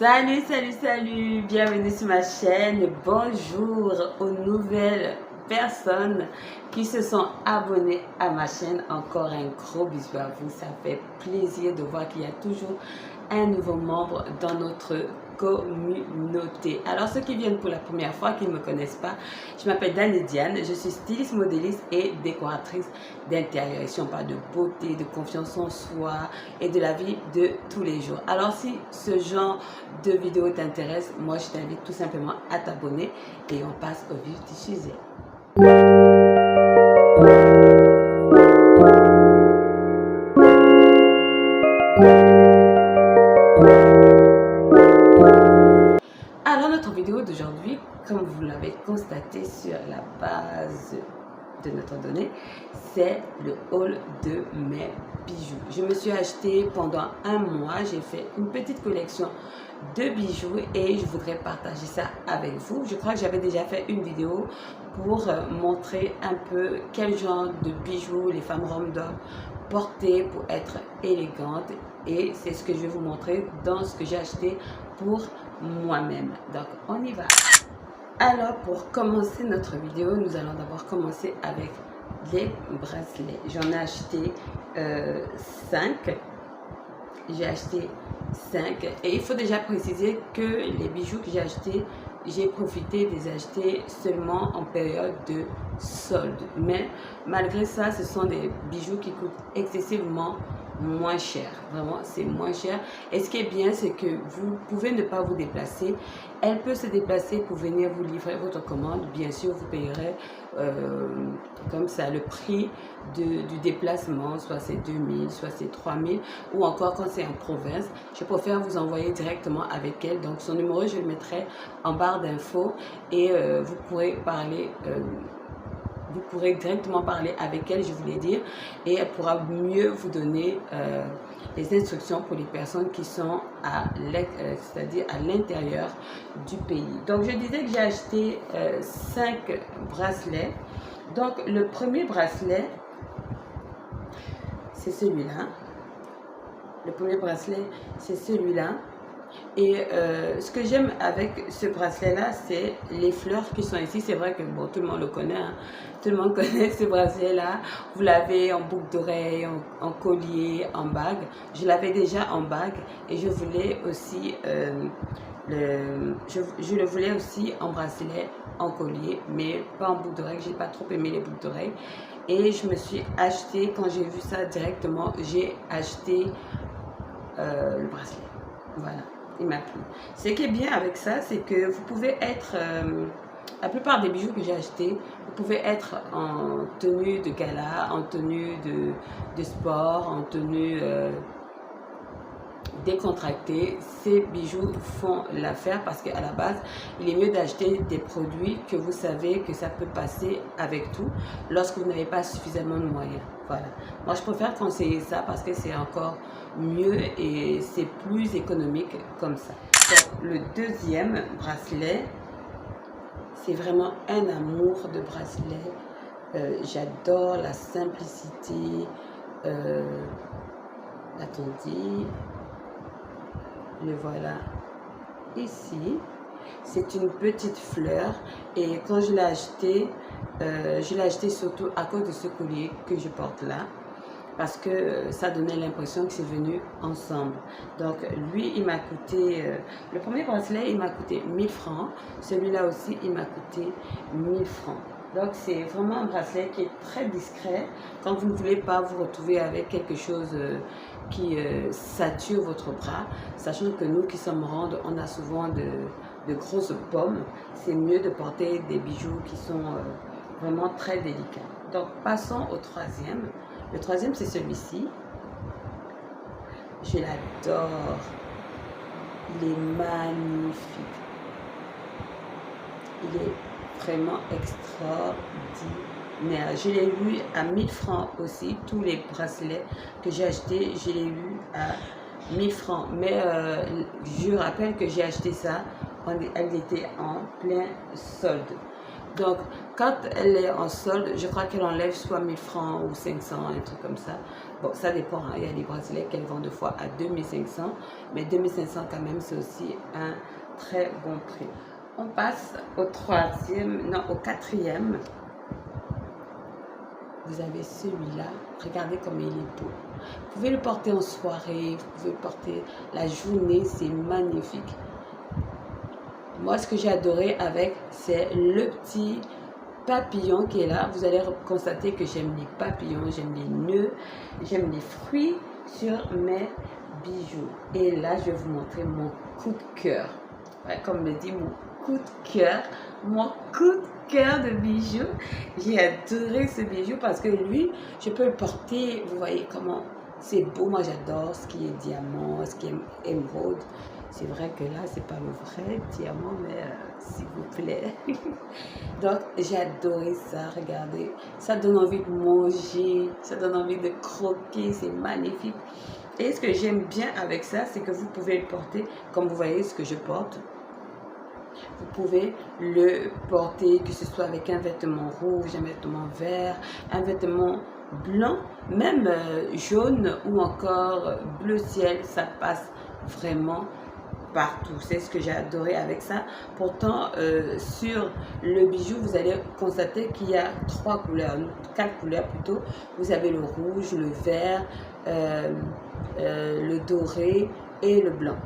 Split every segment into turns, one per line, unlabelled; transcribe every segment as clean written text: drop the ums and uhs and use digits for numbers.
Salut, salut, salut, bienvenue sur ma chaîne. Bonjour aux nouvelles personnes qui se sont abonnées à ma chaîne. Encore un gros bisou à vous, ça fait plaisir de voir qu'il y a toujours un nouveau membre dans notre communauté. Alors ceux qui viennent pour la première fois, qui ne me connaissent pas, je m'appelle Dani Diane, je suis styliste, modéliste et décoratrice d'intérieur. Ici on parle de beauté, de confiance en soi et de la vie de tous les jours. Alors si ce genre de vidéo t'intéresse, moi je t'invite tout simplement à t'abonner et on passe au vif du sujet. Alors notre vidéo d'aujourd'hui, comme vous l'avez constaté sur la base de notre donnée, c'est le haul de mes bijoux. Je me suis acheté pendant un mois, j'ai fait une petite collection de bijoux et je voudrais partager ça avec vous. Je crois que j'avais déjà fait une vidéo pour montrer un peu quel genre de bijoux les femmes roms doivent porter pour être élégantes, et c'est ce que je vais vous montrer dans ce que j'ai acheté pour moi-même. Donc on y va. Alors pour commencer notre vidéo, nous allons d'abord commencer avec les bracelets. J'en ai acheté 5. J'ai acheté 5 et il faut déjà préciser que les bijoux que j'ai achetés, j'ai profité de les acheter seulement en période de solde. Mais malgré ça, ce sont des bijoux qui coûtent excessivement moins cher. Vraiment, c'est moins cher. Et ce qui est bien, c'est que vous pouvez ne pas vous déplacer. Elle peut se déplacer pour venir vous livrer votre commande. Bien sûr, vous payerez comme ça le prix du déplacement, soit c'est 2000, soit c'est 3000, ou encore quand c'est en province, je préfère vous envoyer directement avec elle. Donc son numéro, je le mettrai en barre d'infos et vous pourrez parler. Vous pourrez directement parler avec elle, je voulais dire, et elle pourra mieux vous donner les instructions pour les personnes qui sont c'est-à-dire à l'intérieur du pays. Donc, je disais que j'ai acheté 5 bracelets. Donc, le premier bracelet, c'est celui-là. Le premier bracelet, c'est celui-là. Et ce que j'aime avec ce bracelet-là, c'est les fleurs qui sont ici. C'est vrai que bon, tout le monde le connaît. Hein. Tout le monde connaît ce bracelet-là. Vous l'avez en boucle d'oreille, en collier, en bague. Je l'avais déjà en bague et je voulais aussi je le voulais aussi en bracelet, en collier, mais pas en boucle d'oreille. J'ai pas trop aimé les boucles d'oreille. Et je me suis acheté, quand j'ai vu ça directement, j'ai acheté le bracelet. Voilà. Il m'a plu. Ce qui est bien avec ça, c'est que vous pouvez être, la plupart des bijoux que j'ai achetés, vous pouvez être en tenue de gala, en tenue de sport, en tenue décontractée. Ces bijoux font l'affaire parce qu'à la base, il est mieux d'acheter des produits que vous savez que ça peut passer avec tout lorsque vous n'avez pas suffisamment de moyens. Voilà. Moi, je préfère conseiller ça parce que c'est encore mieux et c'est plus économique comme ça. Donc, le deuxième bracelet, c'est vraiment un amour de bracelet. J'adore la simplicité. Attendez, le voilà ici. C'est une petite fleur et quand je l'ai acheté surtout à cause de ce collier que je porte là, parce que ça donnait l'impression que c'est venu ensemble. Donc lui, il m'a coûté, le premier bracelet, il m'a coûté 1000 francs. Celui-là aussi, il m'a coûté 1000 francs. Donc c'est vraiment un bracelet qui est très discret quand vous ne voulez pas vous retrouver avec quelque chose qui sature votre bras, sachant que nous qui sommes rondes, on a souvent de grosses pommes. C'est mieux de porter des bijoux qui sont vraiment très délicats. Donc passons au troisième. Le troisième, c'est celui-ci. Je l'adore. Il est magnifique. Il est vraiment extraordinaire. Je l'ai eu à 1000 francs aussi. Tous les bracelets que j'ai achetés, je l'ai eu à 1000 francs. Mais je rappelle que j'ai acheté ça, elle était en plein solde. Donc, quand elle est en solde, je crois qu'elle enlève soit 1000 francs ou 500, un truc comme ça. Bon, ça dépend. Hein. Il y a des bracelets qu'elle vend deux fois à 2500. Mais 2500 quand même, c'est aussi un très bon prix. On passe au au quatrième. Vous avez celui-là. Regardez comme il est beau. Vous pouvez le porter en soirée, vous pouvez le porter la journée, c'est magnifique. Moi, ce que j'ai adoré avec, c'est le petit papillon qui est là. Vous allez constater que j'aime les papillons, j'aime les nœuds, j'aime les fruits sur mes bijoux. Et là, je vais vous montrer mon coup de cœur. Ouais, comme me dit mon coup de cœur, mon coup de cœur de bijoux. J'ai adoré ce bijou parce que lui, je peux le porter. Vous voyez comment c'est beau. Moi, j'adore ce qui est diamant, ce qui est émeraude. C'est vrai que là, c'est pas le vrai diamant, mais s'il vous plaît. Donc, j'ai adoré ça. Regardez, ça donne envie de manger, ça donne envie de croquer. C'est magnifique. Et ce que j'aime bien avec ça, c'est que vous pouvez le porter, comme vous voyez ce que je porte. Vous pouvez le porter, que ce soit avec un vêtement rouge, un vêtement vert, un vêtement blanc, même jaune ou encore bleu ciel, ça passe vraiment partout. C'est ce que j'ai adoré avec ça. Pourtant, sur le bijou, vous allez constater qu'il y a 4 couleurs plutôt. Vous avez le rouge, le vert, le doré et le blanc.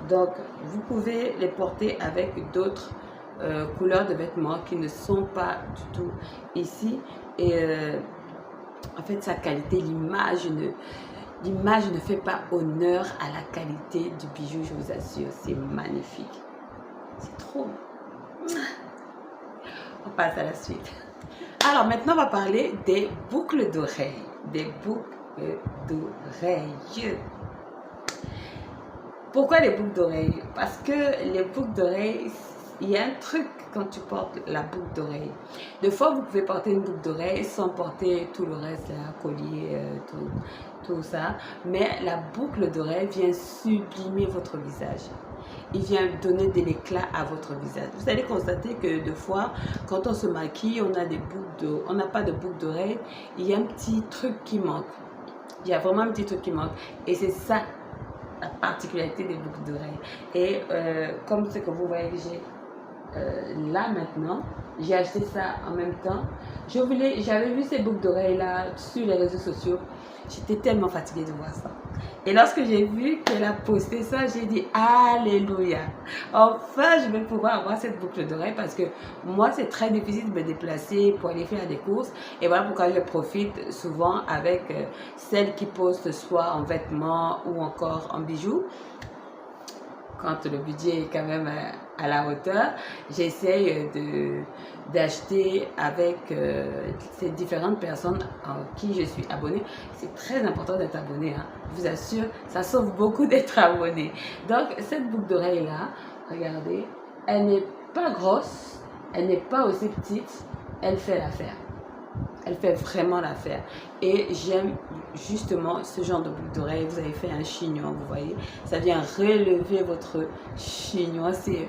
Donc, vous pouvez les porter avec d'autres couleurs de vêtements qui ne sont pas du tout ici. Et en fait, sa qualité, l'image ne fait pas honneur à la qualité du bijou, je vous assure. C'est magnifique. C'est trop. On passe à la suite. Alors, maintenant, on va parler des boucles d'oreilles. Des boucles d'oreilles. Pourquoi les boucles d'oreilles? Parce que les boucles d'oreilles, il y a un truc quand tu portes la boucle d'oreille. Des fois, vous pouvez porter une boucle d'oreille sans porter tout le reste, là, collier, tout ça. Mais la boucle d'oreille vient sublimer votre visage. Il vient donner de l'éclat à votre visage. Vous allez constater que des fois, quand on se maquille, on n'a pas de boucle d'oreille. Il y a un petit truc qui manque. Il y a vraiment un petit truc qui manque. Et c'est ça la particularité des boucles d'oreilles. Et comme ce que vous voyez que j'ai là maintenant, j'ai acheté ça en même temps. J'avais vu ces boucles d'oreilles là sur les réseaux sociaux. J'étais tellement fatiguée de voir ça. Et lorsque j'ai vu qu'elle a posté ça, j'ai dit alléluia. Enfin, je vais pouvoir avoir cette boucle d'oreille parce que moi, c'est très difficile de me déplacer pour aller faire des courses. Et voilà pourquoi je profite souvent avec celles qui postent soit en vêtements ou encore en bijoux. Quand le budget est quand même à la hauteur, j'essaye d'acheter avec ces différentes personnes en qui je suis abonnée. C'est très important d'être abonné, hein. Je vous assure, ça sauve beaucoup d'être abonné. Donc, cette boucle d'oreille-là, regardez, elle n'est pas grosse, elle n'est pas aussi petite, elle fait l'affaire. Elle fait vraiment l'affaire. Et j'aime justement ce genre de boucle d'oreille. Vous avez fait un chignon, vous voyez. Ça vient relever votre chignon. C'est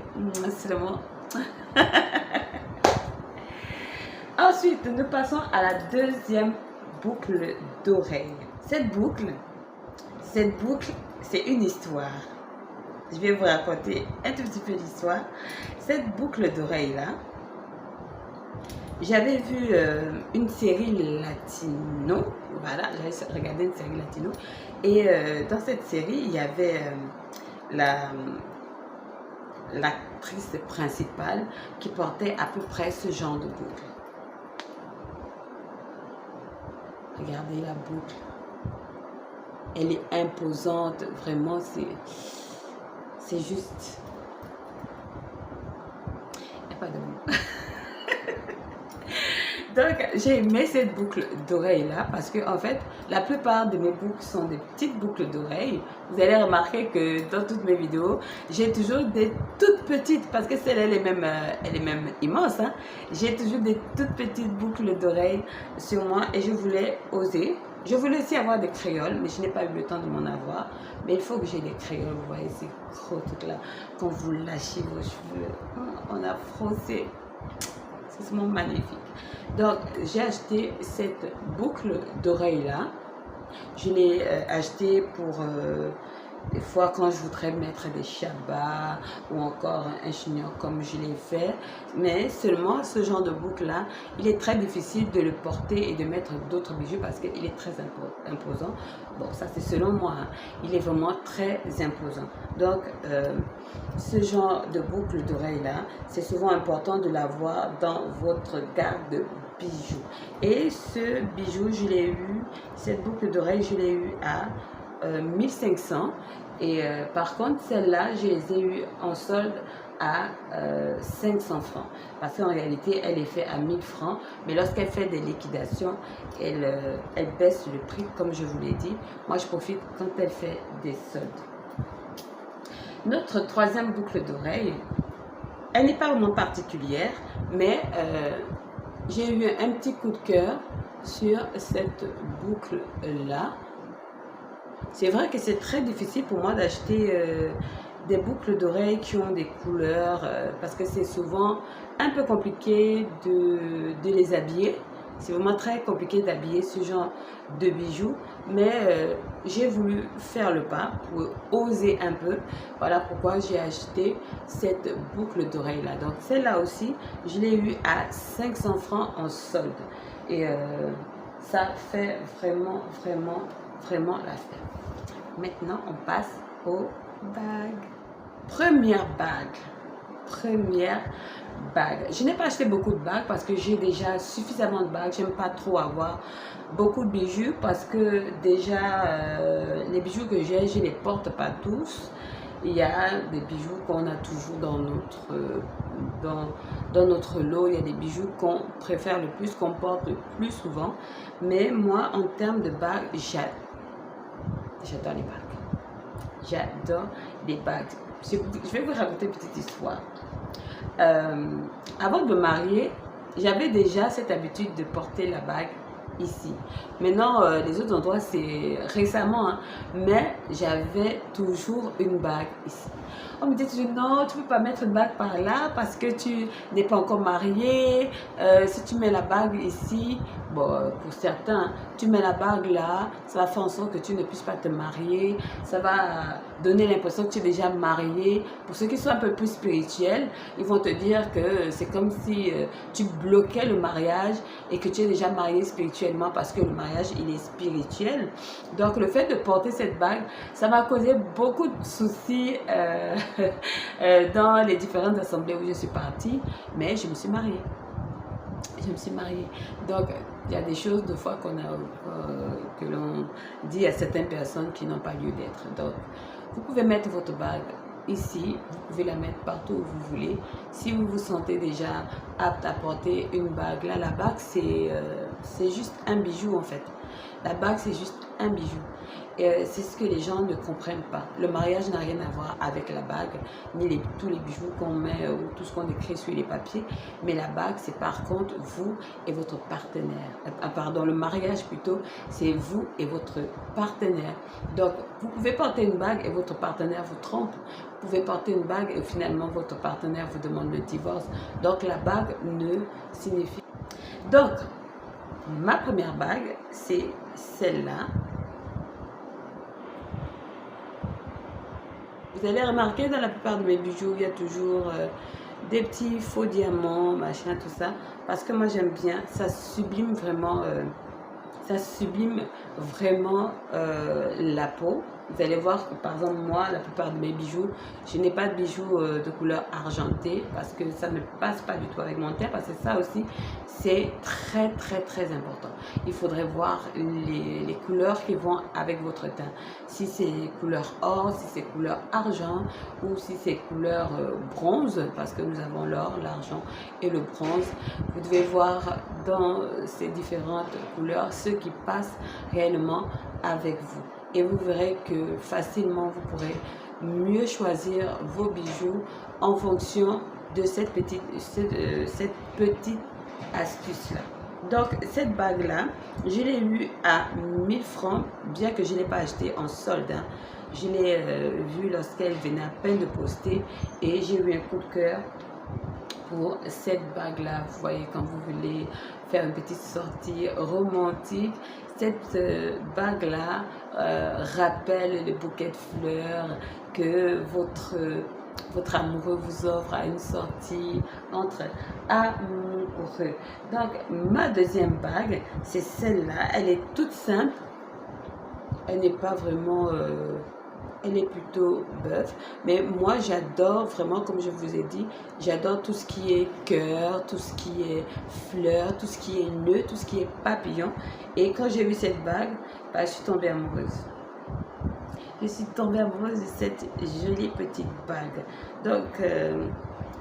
vraiment... Ensuite, nous passons à la deuxième boucle d'oreille. Cette boucle, c'est une histoire. Je vais vous raconter un tout petit peu l'histoire. Cette boucle d'oreille-là, j'avais vu une série latino, voilà, j'avais regardé une série latino, et dans cette série, il y avait l'actrice principale qui portait à peu près ce genre de boucle. Regardez la boucle. Elle est imposante, vraiment, c'est juste... Il n'y a pas de mots. Donc, j'ai aimé cette boucle d'oreille là parce que en fait, la plupart de mes boucles sont des petites boucles d'oreille. Vous allez remarquer que dans toutes mes vidéos, j'ai toujours des toutes petites parce que celle-là, elle est même immense. Hein? J'ai toujours des toutes petites boucles d'oreille sur moi et je voulais oser. Je voulais aussi avoir des créoles, mais je n'ai pas eu le temps de m'en avoir. Mais il faut que j'ai des créoles. Vous voyez, ces gros trucs là. Quand vous lâchez vos cheveux, on a frossé. sont magnifiques. Donc, j'ai acheté cette boucle d'oreille là. Je l'ai acheté pour des fois quand je voudrais mettre des chabas ou encore un chignon comme je l'ai fait. Mais seulement ce genre de boucle là, il est très difficile de le porter et de mettre d'autres bijoux parce qu'il est très imposant. Bon, ça c'est selon moi, hein. Il est vraiment très imposant. Donc, ce genre de boucle d'oreille là, c'est souvent important de l'avoir dans votre garde bijoux. Et ce bijou, je l'ai eu, cette boucle d'oreille, je l'ai eu à 1500. Et par contre, celle-là, je les ai eues en solde à 500 francs. Parce qu'en réalité, elle est faite à 1000 francs. Mais lorsqu'elle fait des liquidations, elle baisse le prix, comme je vous l'ai dit. Moi, je profite quand elle fait des soldes. Notre troisième boucle d'oreille, elle n'est pas vraiment particulière, mais j'ai eu un petit coup de cœur sur cette boucle-là. C'est vrai que c'est très difficile pour moi d'acheter des boucles d'oreilles qui ont des couleurs parce que c'est souvent un peu compliqué de les habiller. C'est vraiment très compliqué d'habiller ce genre de bijoux, mais j'ai voulu faire le pas pour oser un peu. Voilà pourquoi j'ai acheté cette boucle d'oreille là. Donc celle-là aussi, je l'ai eu à 500 francs en solde. Et ça fait vraiment l'affaire. Maintenant, on passe aux bagues. Première bague. Je n'ai pas acheté beaucoup de bagues parce que j'ai déjà suffisamment de bagues. J'aime pas trop avoir beaucoup de bijoux parce que déjà, les bijoux que j'ai, je les porte pas tous. Il y a des bijoux qu'on a toujours dans notre lot. Il y a des bijoux qu'on préfère le plus, qu'on porte le plus souvent. Mais moi, en termes de bagues, j'adore les bagues. J'adore les bagues. Je vais vous raconter une petite histoire. Avant de me marier, j'avais déjà cette habitude de porter la bague ici. Maintenant, les autres endroits, c'est récemment, hein, mais j'avais toujours une bague ici. On me dit toujours, non, tu ne peux pas mettre une bague par là parce que tu n'es pas encore marié. Si tu mets la bague ici, bon, pour certains, tu mets la bague là, ça va faire en sorte que tu ne puisses pas te marier. Ça va donner l'impression que tu es déjà marié. Pour ceux qui sont un peu plus spirituels, ils vont te dire que c'est comme si tu bloquais le mariage et que tu es déjà marié spirituellement parce que le mariage, il est spirituel. Donc, le fait de porter cette bague, ça m'a causé beaucoup de soucis dans les différentes assemblées où je suis partie, mais je me suis mariée. Donc, il y a des choses de fois que l'on dit à certaines personnes qui n'ont pas lieu d'être. Donc, vous pouvez mettre votre bague ici, vous pouvez la mettre partout où vous voulez. Si vous vous sentez déjà apte à porter une bague, là, la bague, c'est juste un bijou en fait. La bague, c'est juste un bijou. Et c'est ce que les gens ne comprennent pas. Le mariage n'a rien à voir avec la bague, ni tous les bijoux qu'on met ou tout ce qu'on écrit sur les papiers. Mais la bague, c'est par contre vous et votre partenaire. Pardon, le mariage plutôt, c'est vous et votre partenaire. Donc, vous pouvez porter une bague et votre partenaire vous trompe. Vous pouvez porter une bague et finalement votre partenaire vous demande le divorce. Donc, la bague ne signifie... Donc, ma première bague, c'est celle-là. Vous allez remarquer dans la plupart de mes bijoux, il y a toujours des petits faux diamants, machin, tout ça. Parce que moi j'aime bien, ça sublime vraiment la peau. Vous allez voir que par exemple moi, la plupart de mes bijoux, je n'ai pas de bijoux de couleur argentée parce que ça ne passe pas du tout avec mon teint, parce que ça aussi c'est très important. Il faudrait voir les couleurs qui vont avec votre teint. Si c'est couleur or, si c'est couleur argent ou si c'est couleur bronze, parce que nous avons l'or, l'argent et le bronze. Vous devez voir dans ces différentes couleurs ce qui passe réellement avec vous. Et vous verrez que facilement vous pourrez mieux choisir vos bijoux en fonction de cette petite astuce là. Donc cette bague là, je l'ai eue à 1000 francs, bien que je ne l'ai pas acheté en solde, hein. Je l'ai vue lorsqu'elle venait à peine de poster et j'ai eu un coup de cœur pour cette bague-là. Vous voyez, quand vous voulez faire une petite sortie romantique, cette bague-là rappelle le bouquet de fleurs que votre amoureux vous offre à une sortie entre amoureux. Donc, ma deuxième bague, c'est celle-là. Elle est toute simple. Elle n'est pas vraiment... elle est plutôt bœuf. Mais moi, j'adore vraiment, comme je vous ai dit, j'adore tout ce qui est cœur, tout ce qui est fleurs, tout ce qui est nœud, tout ce qui est papillon. Et quand j'ai vu cette bague, bah, je suis tombée amoureuse. Je suis tombée amoureuse de cette jolie petite bague. Donc,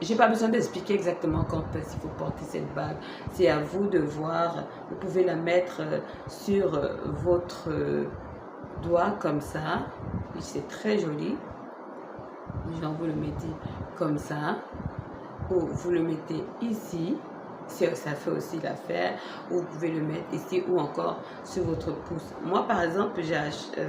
j'ai pas besoin d'expliquer exactement quand est-ce qu'il faut porter cette bague. C'est à vous de voir. Vous pouvez la mettre sur votre doigt comme ça. C'est très joli. Genre, vous le mettez comme ça. Ou vous le mettez ici. Ça fait aussi l'affaire. Ou vous pouvez le mettre ici ou encore sur votre pouce. Moi, par exemple, j'ai acheté...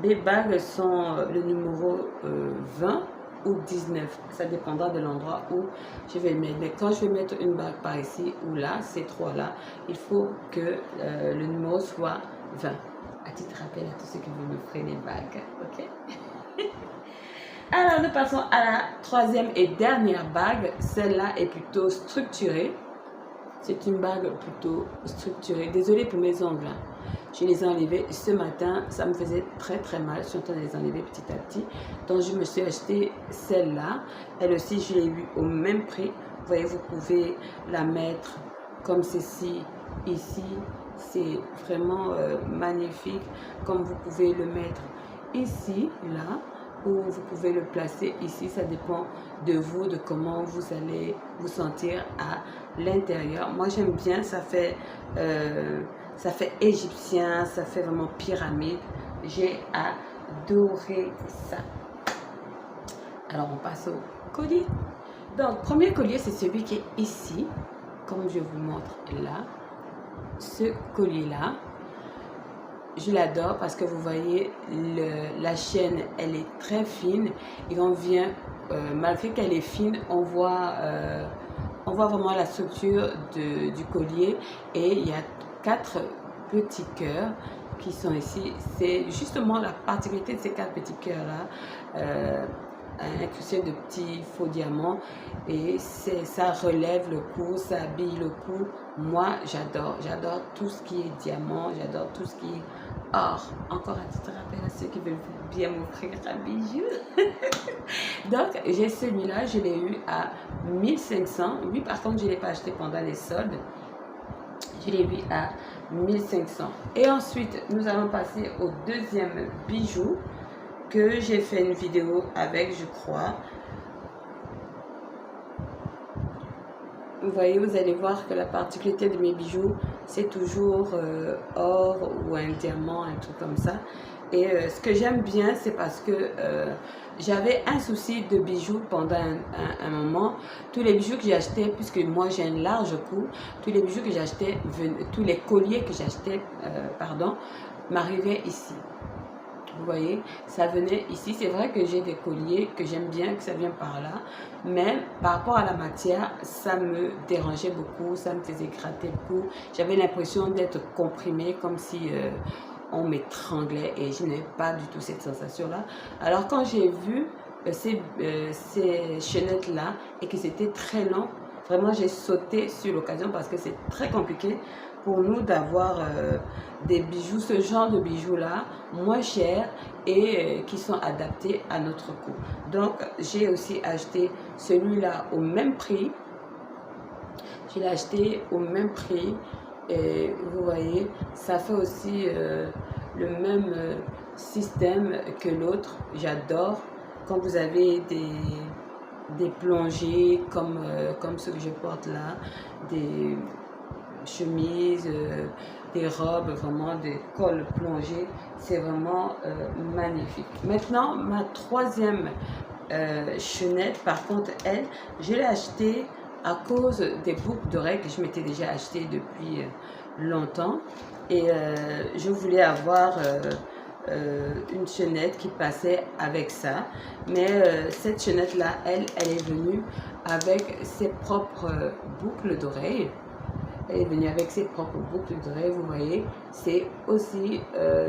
les bagues sont le numéro 20 ou 19. Ça dépendra de l'endroit où je vais mettre. Mais quand je vais mettre une bague par ici ou là, ces trois-là, il faut que le numéro soit 20. À titre rappel à tous ceux qui veulent me offrir des bagues. Ok? Alors, nous passons à la troisième et dernière bague. Celle-là est plutôt structurée. C'est une bague plutôt structurée. Désolée pour mes ongles. Je les ai enlevés ce matin. Ça me faisait très mal. Je suis en train de les enlever petit à petit. Donc, je me suis acheté celle-là. Elle aussi, je l'ai eue au même prix. Vous voyez, vous pouvez la mettre comme ceci, ici. C'est vraiment magnifique. Comme vous pouvez le mettre ici, là. Ou vous pouvez le placer ici, ça dépend de vous, de comment vous allez vous sentir à l'intérieur. Moi j'aime bien, ça fait égyptien, ça fait vraiment pyramide. J'ai adoré ça. Alors on passe au collier. Donc premier collier, c'est celui qui est ici, comme je vous montre là. Ce collier là, je l'adore parce que vous voyez, la chaîne, elle est très fine et on vient, malgré qu'elle est fine, on voit vraiment la structure du collier et il y a 4 petits cœurs qui sont ici. C'est justement la particularité de ces 4 petits cœurs-là, incrustés de petits faux diamants et ça relève le cou, ça habille le cou. Moi, j'adore tout ce qui est diamant, j'adore tout ce qui est or. Encore un petit rappel à ceux qui veulent bien m'offrir un bijou. Donc, j'ai celui-là, je l'ai eu à 1500. Lui, par contre, je ne l'ai pas acheté pendant les soldes. Je l'ai eu à 1500. Et ensuite, nous allons passer au deuxième bijou que j'ai fait une vidéo avec, je crois. Vous voyez, vous allez voir que la particularité de mes bijoux, c'est toujours or ou un diamant, un truc comme ça. Et ce que j'aime bien, c'est parce que j'avais un souci de bijoux pendant un moment. Tous les bijoux que j'achetais, puisque moi j'ai un large cou, tous les bijoux que j'achetais, tous les colliers que j'achetais, m'arrivaient ici. Vous voyez, ça venait ici. C'est vrai que j'ai des colliers que j'aime bien, que ça vient par là. Mais par rapport à la matière, ça me dérangeait beaucoup. Ça me faisait gratter le cou. J'avais l'impression d'être comprimée comme si on m'étranglait. Et je n'avais pas du tout cette sensation-là. Alors quand j'ai vu ces chaînettes-là et que c'était très long, vraiment j'ai sauté sur l'occasion parce que c'est très compliqué pour nous d'avoir des bijoux, ce genre de bijoux-là, moins chers et qui sont adaptés à notre cou. Donc, j'ai aussi acheté celui-là au même prix. Je l'ai acheté au même prix et vous voyez, ça fait aussi le même système que l'autre. J'adore quand vous avez des plongées comme ceux que je porte là, des chemises, des robes, vraiment des cols plongés, c'est vraiment magnifique. Maintenant, ma troisième chaînette, par contre, elle, je l'ai achetée à cause des boucles d'oreilles que je m'étais déjà achetées depuis longtemps et je voulais avoir une chaînette qui passait avec ça. Mais cette chaînette-là, elle est venue avec ses propres boucles d'oreilles. Elle est venue avec ses propres boucles d'oreilles, vous voyez. C'est aussi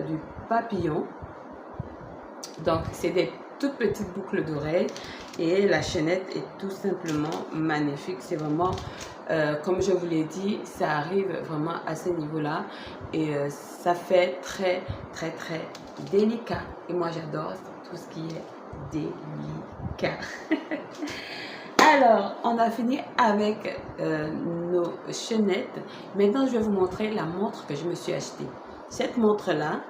du papillon. Donc, c'est des toutes petites boucles d'oreilles. Et la chaînette est tout simplement magnifique. C'est vraiment, comme je vous l'ai dit, ça arrive vraiment à ce niveau-là. Et ça fait très, très, très délicat. Et moi, j'adore tout ce qui est délicat. Alors, on a fini avec nos chaînettes. Maintenant, je vais vous montrer la montre que je me suis achetée. Cette montre-là,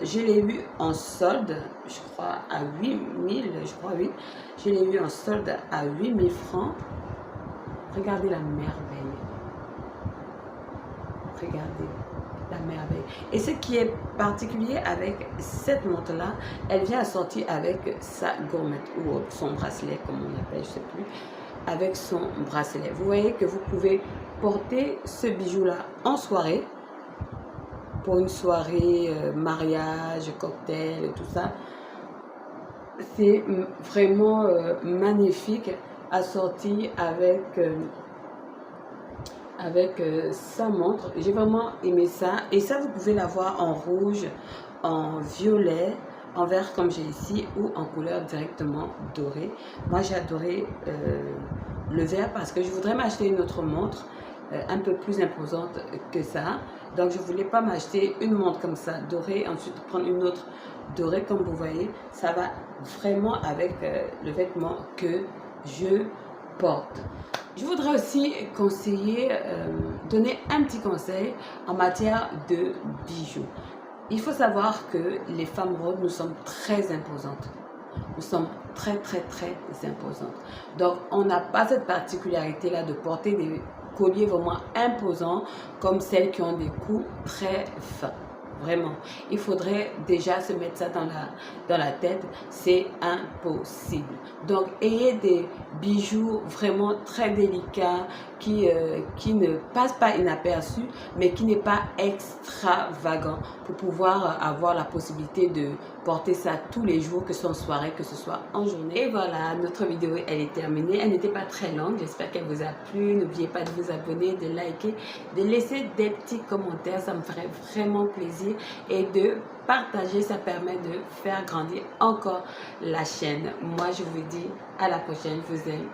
je l'ai eu en solde, je crois à 8000, je crois oui. Je l'ai eu en solde à 8000 francs. Regardez la merveille. Regardez la merveille. Et ce qui est particulier avec cette montre-là, elle vient assortie avec sa gourmette ou son bracelet, comme on l'appelle, je ne sais plus, avec son bracelet. Vous voyez que vous pouvez porter ce bijou-là en soirée, pour une soirée, mariage, cocktail et tout ça. C'est vraiment magnifique, assorti avec sa montre. J'ai vraiment aimé ça. Et ça, vous pouvez l'avoir en rouge, en violet, en vert comme j'ai ici, ou en couleur directement dorée. Moi, j'ai adoré le vert parce que je voudrais m'acheter une autre montre un peu plus imposante que ça. Donc, je ne voulais pas m'acheter une montre comme ça, dorée, ensuite prendre une autre dorée, comme vous voyez. Ça va vraiment avec le vêtement que je porte. Je voudrais aussi conseiller, donner un petit conseil en matière de bijoux. Il faut savoir que les femmes rôdes, nous sommes très imposantes. Nous sommes très, très, très imposantes. Donc, on n'a pas cette particularité-là de porter des colliers vraiment imposants comme celles qui ont des coups très fins. Vraiment, il faudrait déjà se mettre ça dans la tête, c'est impossible. Donc, ayez des bijoux vraiment très délicats qui ne passent pas inaperçus, mais qui n'est pas extravagant pour pouvoir avoir la possibilité de porter ça tous les jours, que ce soit en soirée, que ce soit en journée. Et voilà, notre vidéo, elle est terminée. Elle n'était pas très longue, j'espère qu'elle vous a plu. N'oubliez pas de vous abonner, de liker, de laisser des petits commentaires, ça me ferait vraiment plaisir. Et de partager, ça permet de faire grandir encore la chaîne. Moi, je vous dis à la prochaine. Je vous aime.